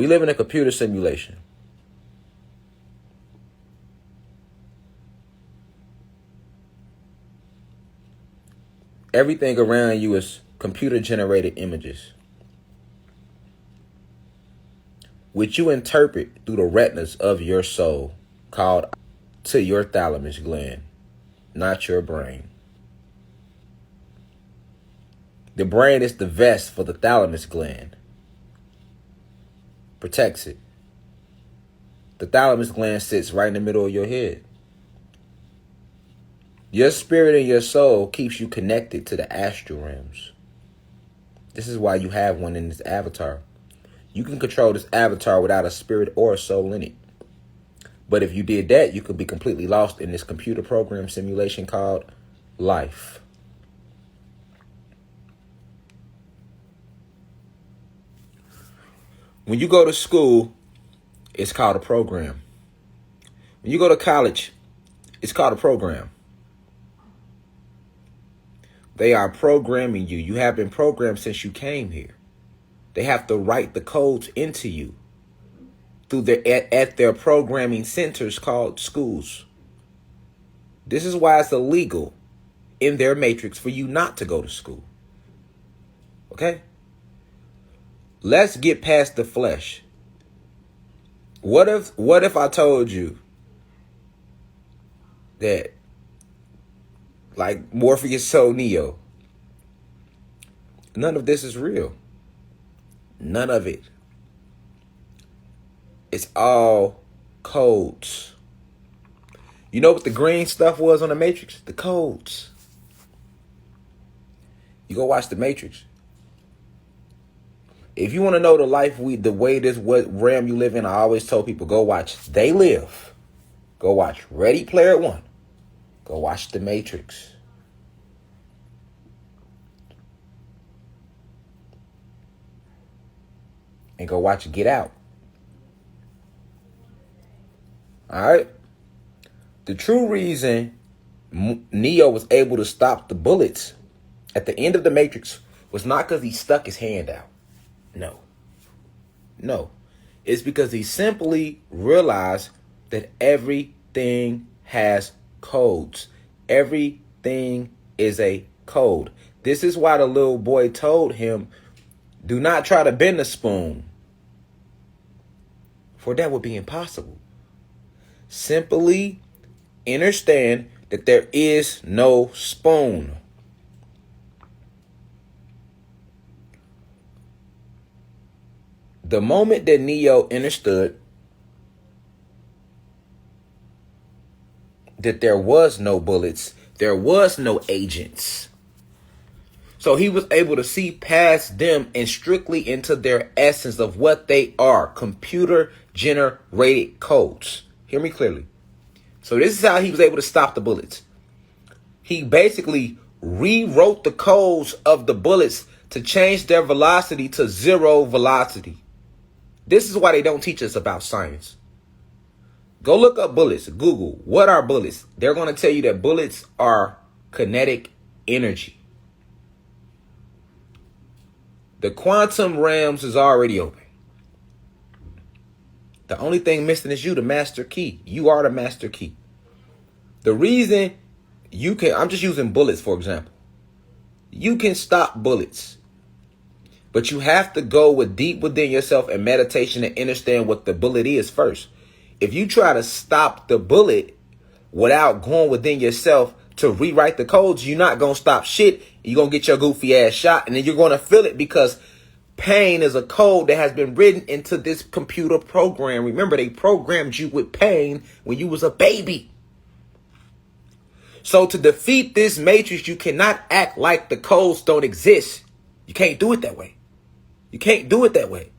We live in a computer simulation. Everything around you is computer-generated images, which you interpret through the retinas of your soul, called to your thalamus gland, not your brain. The brain is the vest for the thalamus gland. Protects it. The thalamus gland sits right in the middle of your head. Your spirit and your soul keeps you connected to the astral realms. This is why you have one in this avatar. You can control this avatar without a spirit or a soul in it. But if you did that, you could be completely lost in this computer program simulation called life. When you go to school, it's called a program. When you go to college, it's called a program. They are programming you. You have been programmed since you came here. They have to write the codes into you through at their programming centers called schools. This is why it's illegal in their matrix for you not to go to school. Okay? Let's get past the flesh. What if I told you that, like Morpheus told Neo, none of this is real? None of it. It's all codes. You know what the green stuff was on the Matrix? The codes. You go watch the Matrix. If you want to know the life what realm you live in, I always tell people, go watch They Live. Go watch Ready Player One. Go watch The Matrix. And go watch Get Out. All right? The true reason Neo was able to stop the bullets at the end of The Matrix was not because he stuck his hand out. No. It's because he simply realized that everything has codes. Everything is a code. This is why the little boy told him, do not try to bend a spoon, for that would be impossible. Simply understand that there is no spoon. The moment that Neo understood that there was no bullets, there was no agents. So he was able to see past them and strictly into their essence of what they are, computer-generated codes. Hear me clearly. So this is how he was able to stop the bullets. He basically rewrote the codes of the bullets to change their velocity to zero velocity. This is why they don't teach us about science. Go look up bullets. Google, what are bullets? They're going to tell you that bullets are kinetic energy. The quantum realms is already open. The only thing missing is you, the master key. You are the master key. The reason you can, I'm just using bullets, for example. You can stop bullets. But you have to go deep within yourself and meditation and understand what the bullet is first. If you try to stop the bullet without going within yourself to rewrite the codes, you're not going to stop shit. You're going to get your goofy ass shot, and then you're going to feel it because pain is a code that has been written into this computer program. Remember, they programmed you with pain when you was a baby. So to defeat this matrix, you cannot act like the codes don't exist. You can't do it that way. You can't do it that way.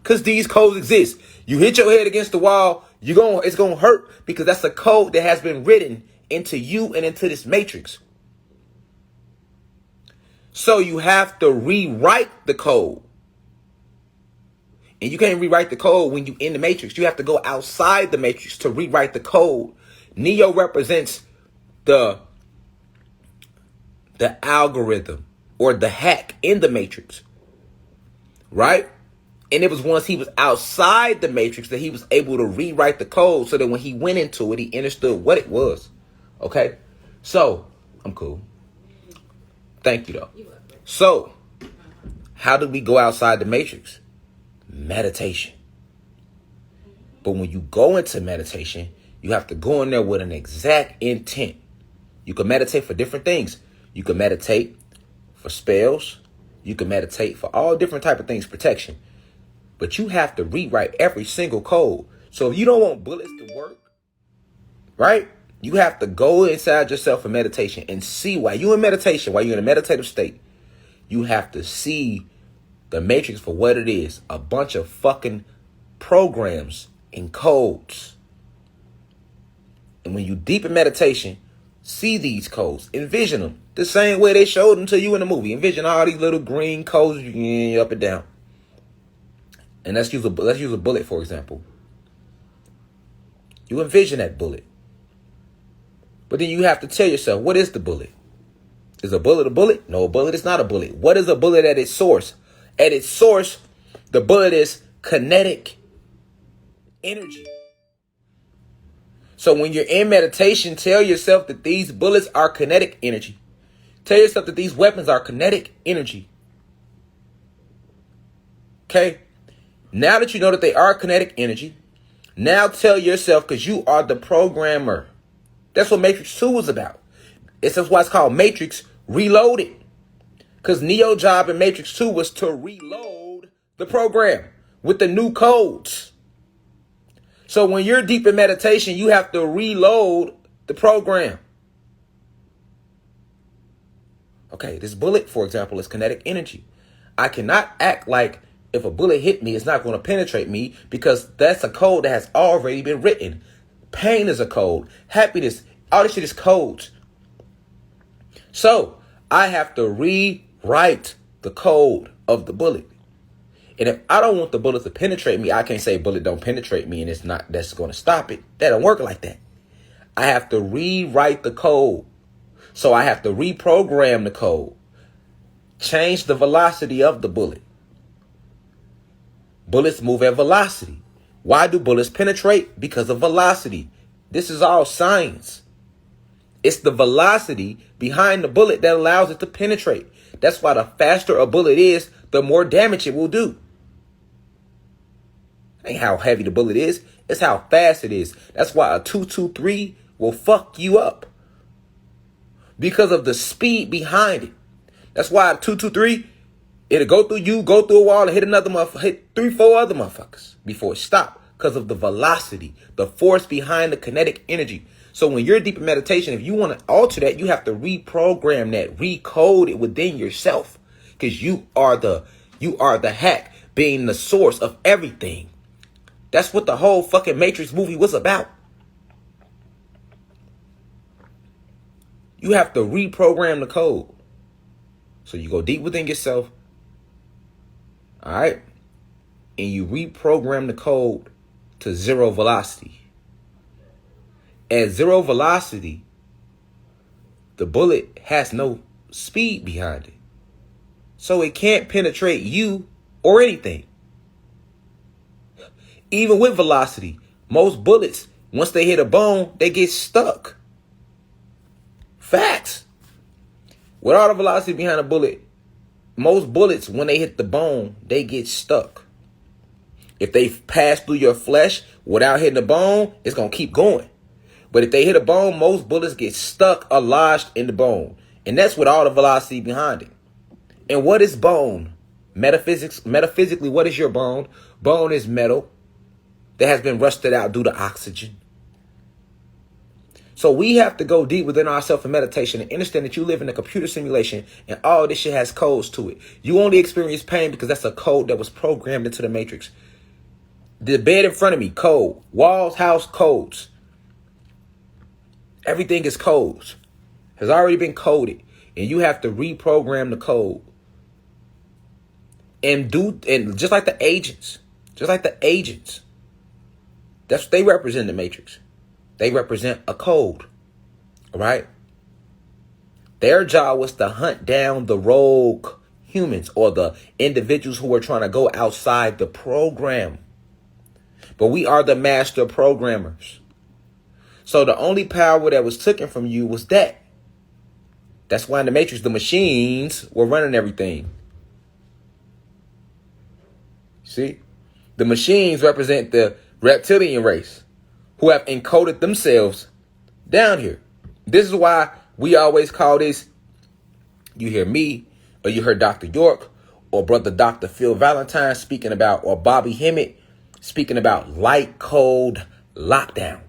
Because these codes exist. You hit your head against the wall, it's going to hurt because that's a code that has been written into you and into this matrix. So you have to rewrite the code. And you can't rewrite the code when you're in the matrix. You have to go outside the matrix to rewrite the code. Neo represents the algorithm or the hack in the matrix. Right? And it was once he was outside the matrix that he was able to rewrite the code so that when he went into it, he understood what it was. Okay? So, I'm cool. Thank you, though. So, how do we go outside the matrix? Meditation. But when you go into meditation, you have to go in there with an exact intent. You can meditate for different things. You can meditate for spells. You can meditate for all different type of things, protection. But you have to rewrite every single code. So if you don't want bullets to work, right? You have to go inside yourself in meditation and see while you're in meditation, while you're in a meditative state, you have to see the matrix for what it is. A bunch of fucking programs and codes. And when you deep in meditation, see these codes, envision them the same way they showed them to you in the movie. Envision all these little green codes up and down. And let's use a bullet, for example. You envision that bullet. But then you have to tell yourself, what is the bullet? Is a bullet a bullet? No, a bullet is not a bullet. What is a bullet at its source? At its source, the bullet is kinetic energy. So when you're in meditation, tell yourself that these bullets are kinetic energy. Tell yourself that these weapons are kinetic energy. Okay? Now that you know that they are kinetic energy, now tell yourself, because you are the programmer. That's what Matrix 2 was about. It's why it's called Matrix Reloaded. Because Neo's job in Matrix 2 was to reload the program with the new codes. So when you're deep in meditation, you have to reload the program. Okay, this bullet, for example, is kinetic energy. I cannot act like if a bullet hit me, it's not going to penetrate me, because that's a code that has already been written. Pain is a code. Happiness, all this shit is codes. So I have to rewrite the code of the bullet. And if I don't want the bullet to penetrate me, I can't say bullet don't penetrate me and it's not, that's going to stop it. That don't work like that. I have to rewrite the code. So I have to reprogram the code. Change the velocity of the bullet. Bullets move at velocity. Why do bullets penetrate? Because of velocity. This is all science. It's the velocity behind the bullet that allows it to penetrate. That's why the faster a bullet is, the more damage it will do. Ain't how heavy the bullet is, it's how fast it is. That's why a 223 will fuck you up. Because of the speed behind it. That's why a 223, it'll go through you, go through a wall, and hit another motherfucker, hit 3-4 other motherfuckers before it stops. Because of the velocity, the force behind the kinetic energy. So when you're deep in meditation, if you want to alter that, you have to reprogram that, recode it within yourself. Because you are the hack, being the source of everything. That's what the whole fucking Matrix movie was about. You have to reprogram the code. So you go deep within yourself. All right. And you reprogram the code to zero velocity. At zero velocity, the bullet has no speed behind it. So it can't penetrate you or anything. Even with velocity, most bullets, once they hit a bone, they get stuck. Facts. With all the velocity behind a bullet, most bullets, when they hit the bone, they get stuck. If they pass through your flesh without hitting the bone, it's going to keep going. But if they hit a bone, most bullets get stuck or lodged in the bone. And that's with all the velocity behind it. And what is bone? Metaphysically, what is your bone? Bone is metal that has been rusted out due to oxygen. So we have to go deep within ourselves in meditation and understand that you live in a computer simulation and all this shit has codes to it. You only experience pain because that's a code that was programmed into the matrix. The bed in front of me, code. Walls, house, codes. Everything is codes. Has already been coded. And you have to reprogram the code. And just like the agents. That's what they represent in the matrix. They represent a code. All right? Their job was to hunt down the rogue humans or the individuals who are trying to go outside the program. But we are the master programmers. So the only power that was taken from you was that. That's why in the Matrix, the machines were running everything. See? The machines represent the reptilian race who have encoded themselves down here. This is why we always call this, you hear me, or you heard Dr. York, or Brother Dr. Phil Valentine speaking about, or Bobby Hemmett speaking about light code lockdown.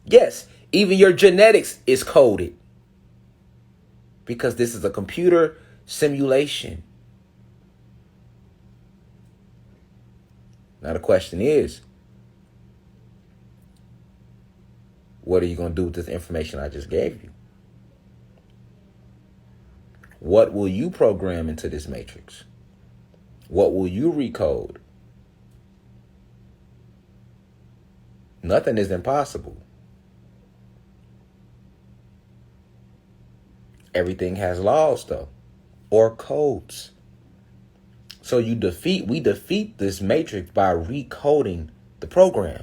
Yes, even your genetics is coded because this is a computer simulation. Now the question is, what are you going to do with this information I just gave you? What will you program into this matrix? What will you recode? Nothing is impossible. Everything has laws, though, or codes. So we defeat this matrix by recoding the program.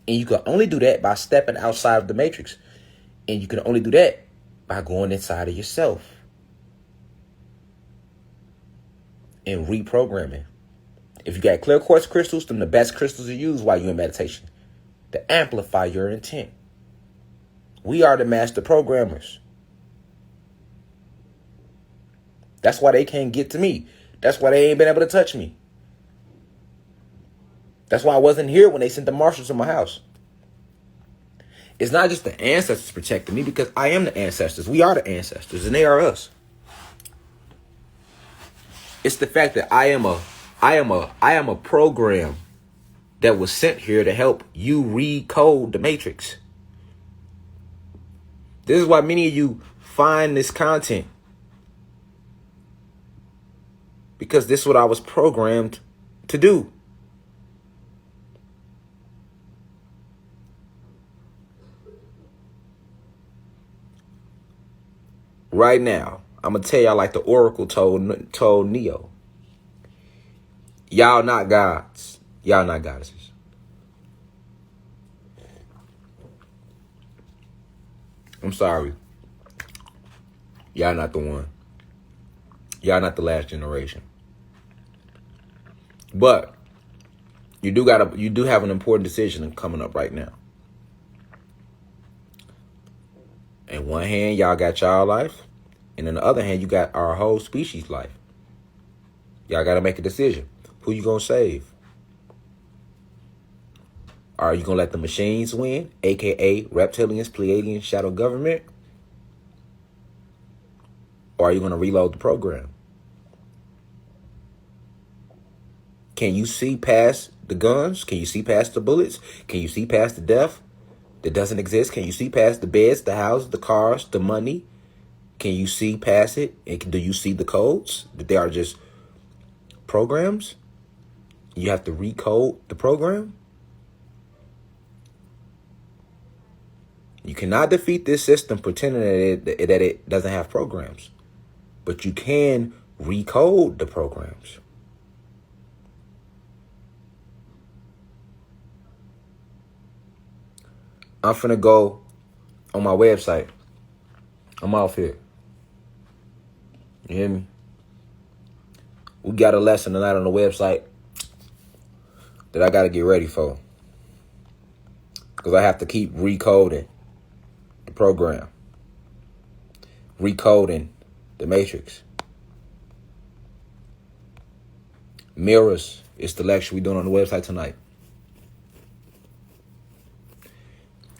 And you can only do that by stepping outside of the matrix. And you can only do that by going inside of yourself and reprogramming. If you got clear quartz crystals, then the best crystals to use while you're in meditation to amplify your intent. We are the master programmers. That's why they can't get to me. That's why they ain't been able to touch me. That's why I wasn't here when they sent the marshals to my house. It's not just the ancestors protecting me, because I am the ancestors. We are the ancestors, and they are us. It's the fact that I am a program that was sent here to help you recode the matrix. This is why many of you find this content, because this is what I was programmed to do. Right now, I'm going to tell y'all like the Oracle told Neo. Y'all not gods. Y'all not goddesses. I'm sorry. Y'all not the one. Y'all not the last generation. But you do have an important decision coming up right now. In one hand, y'all got y'all life. And in the other hand, you got our whole species' life. Y'all got to make a decision. Who you going to save? Are you going to let the machines win, a.k.a. reptilians, Pleiadians, shadow government? Or are you going to reload the program? Can you see past the guns? Can you see past the bullets? Can you see past the death that doesn't exist? Can you see past the beds, the houses, the cars, the money? Can you see past it? And do you see the codes? That they are just programs? You have to recode the program? You cannot defeat this system pretending that it doesn't have programs. But you can recode the programs. I'm finna go on my website. I'm off here. You hear me? We got a lesson tonight on the website that I got to get ready for. Because I have to keep recoding the program. Recoding the matrix. Mirrors is the lecture we're doing on the website tonight.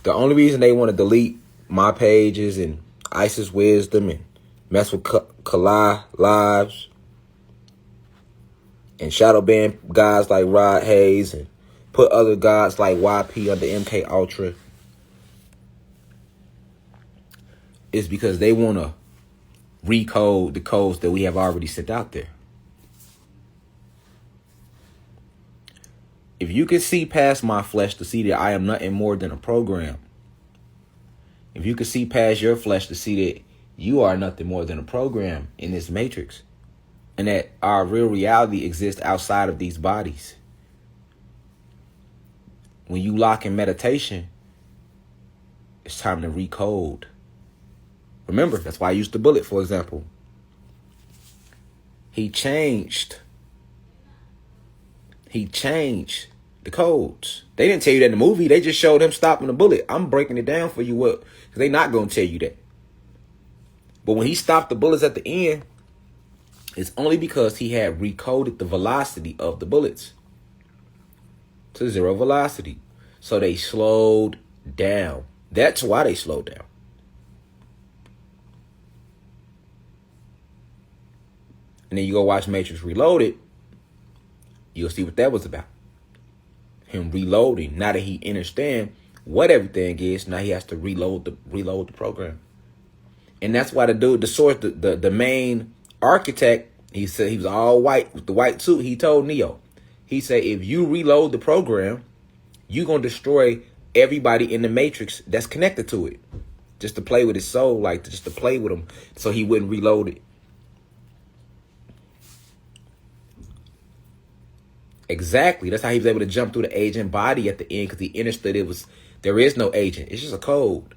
The only reason they want to delete my pages and Isis Wisdom and mess with Kalai Lives and shadow ban guys like Rod Hayes and put other guys like YP under MK Ultra is because they want to recode the codes that we have already sent out there. If you can see past my flesh to see that I am nothing more than a program, if you can see past your flesh to see that you are nothing more than a program in this matrix. And that our real reality exists outside of these bodies. When you lock in meditation, it's time to recode. Remember, that's why I used the bullet, for example. He changed the codes. They didn't tell you that in the movie. They just showed him stopping the bullet. I'm breaking it down for you, because they're not going to tell you that. But when he stopped the bullets at the end, it's only because he had recoded the velocity of the bullets to 0 velocity. So they slowed down. That's why they slowed down. And then you go watch Matrix Reloaded, you'll see what that was about. Him reloading. Now that he understands what everything is, now he has to reload the program. And that's why the dude, the source, the main architect, he said he was all white with the white suit. He told Neo, he said, if you reload the program, you're going to destroy everybody in the Matrix that's connected to it. Just to play with his soul, just to play with him so he wouldn't reload it. Exactly. That's how he was able to jump through the agent body at the end, because he understood there is no agent. It's just a code.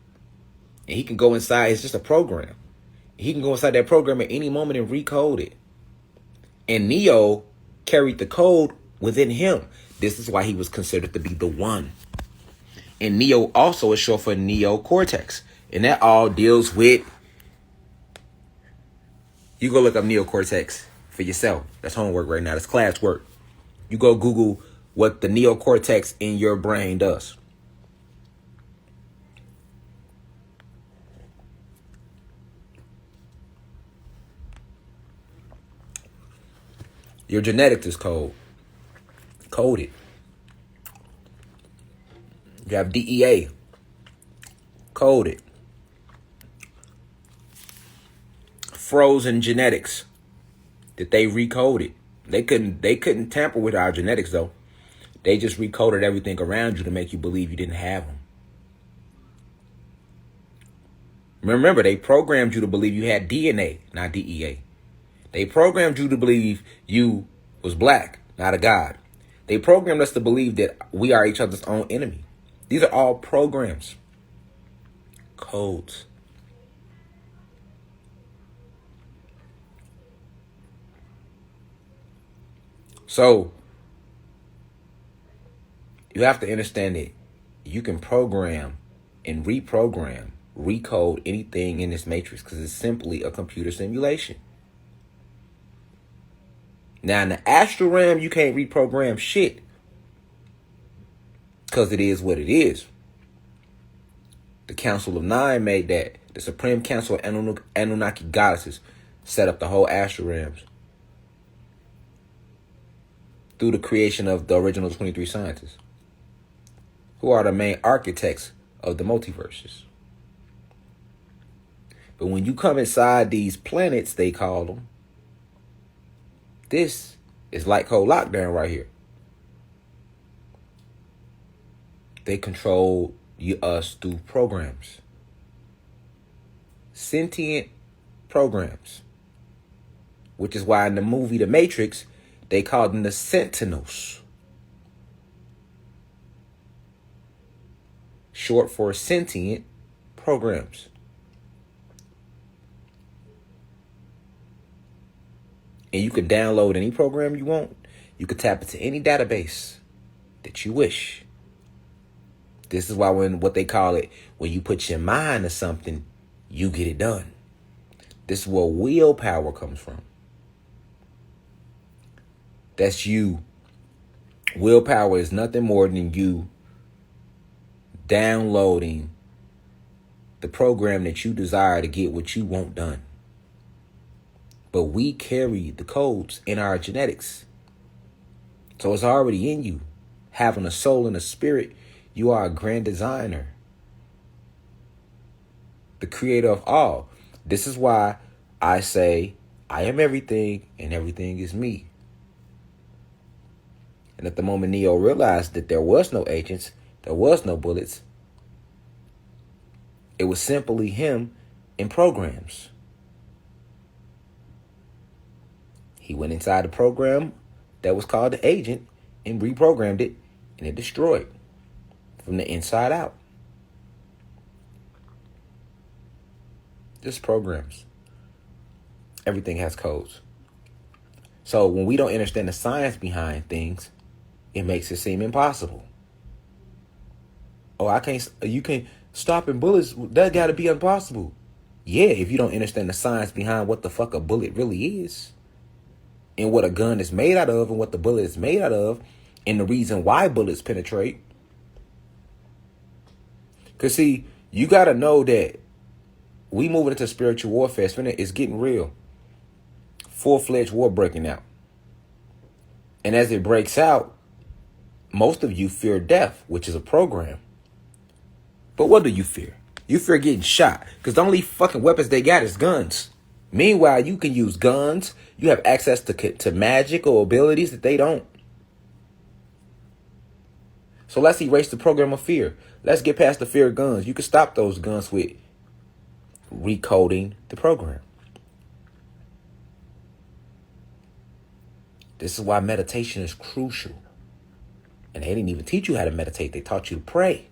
And he can go inside. It's just a program. He can go inside that program at any moment and recode it. And Neo carried the code within him. This is why he was considered to be the one. And Neo also is short for neocortex. And that all deals with... You go look up neocortex for yourself. That's homework right now. That's class work. You go Google what the neocortex in your brain does. Your genetics is coded. You have DEA, coded. Frozen genetics that they recoded. They couldn't tamper with our genetics though. They just recoded everything around you to make you believe you didn't have them. Remember, they programmed you to believe you had DNA, not DEA. They programmed you to believe you was black, not a god. They programmed us to believe that we are each other's own enemy. These are all programs. Codes. So, you have to understand that you can program and reprogram, recode anything in this matrix because it's simply a computer simulation. Now, in the astral realm, you can't reprogram shit because it is what it is. The Council of Nine made that. The Supreme Council of Anunnaki goddesses set up the whole astral realms through the creation of the original 23 scientists, who are the main architects of the multiverses. But when you come inside these planets, they call them, this is like code lockdown right here. They control us through programs. Sentient programs. Which is why in the movie The Matrix, they called them the Sentinels. Short for sentient programs. And you can download any program you want. You can tap into any database that you wish. This is why what they call it, when you put your mind to something, you get it done. This is where willpower comes from. That's you. Willpower is nothing more than you downloading the program that you desire to get what you want done. But we carry the codes in our genetics. So it's already in you. Having a soul and a spirit, you are a grand designer. The creator of all. This is why I say I am everything and everything is me. And at the moment Neo realized that there was no agents, there was no bullets, it was simply him in programs. He went inside the program that was called the agent and reprogrammed it, and it destroyed from the inside out. Just programs. Everything has codes. So when we don't understand the science behind things, it makes it seem impossible. Oh, you can't stopping bullets. That got to be impossible. Yeah, if you don't understand the science behind what the fuck a bullet really is, and what a gun is made out of, and what the bullet is made out of, and the reason why bullets penetrate. Because see, you got to know that we moving into spiritual warfare. It's getting real. Full-fledged war breaking out. And as it breaks out, most of you fear death, which is a program. But what do you fear? You fear getting shot, because the only fucking weapons they got is guns. Meanwhile, you can use guns. You have access to magic or abilities that they don't. So let's erase the program of fear. Let's get past the fear of guns. You can stop those guns with recoding the program. This is why meditation is crucial. And they didn't even teach you how to meditate. They taught you to pray.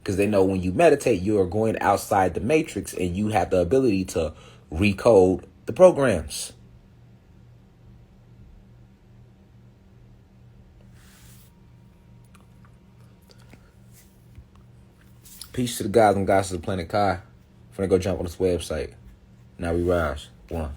Because they know when you meditate, you are going outside the matrix and you have the ability to recode the programs. Peace to the guys and gods of the planet Kai. I'm finna go jump on this website. Now we rise. 1.